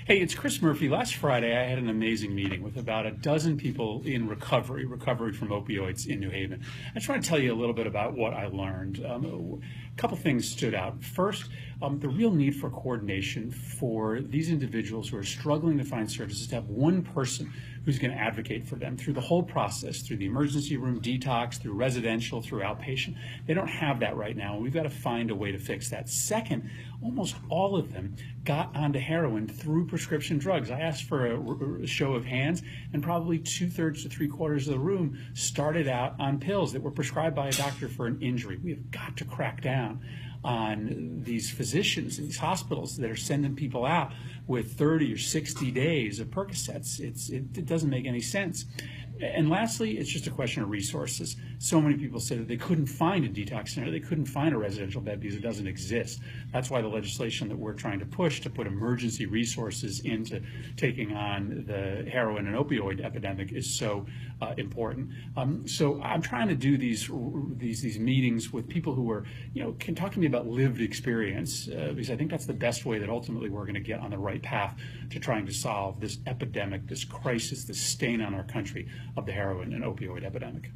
Hey, it's Chris Murphy. Last Friday, I had an amazing meeting with about a dozen people in recovery from opioids in New Haven. I just want to tell you a little bit about what I learned. A couple things stood out. First, the real need for coordination for these individuals who are struggling to find services, to have one person who's going to advocate for them through the whole process, through the emergency room, detox, through residential, through outpatient. They don't have that right now, and we've got to find a way to fix that. Second, almost all of them got onto heroin through prescription drugs. I asked for a show of hands, and probably 2/3 to 3/4 of the room started out on pills that were prescribed by a doctor for an injury. We have got to crack down on these physicians and these hospitals that are sending people out with 30 or 60 days of Percocets. It doesn't make any sense. And lastly, it's just a question of resources. So many people said that they couldn't find a detox center, they couldn't find a residential bed because it doesn't exist. That's why the legislation that we're trying to push to put emergency resources into taking on the heroin and opioid epidemic is so important. So I'm trying to do these meetings with people who are, can talk to me about lived experience, because I think that's the best way that ultimately we're going to get on the right path to trying to solve this epidemic, this crisis, this stain on our country of the heroin and opioid epidemic.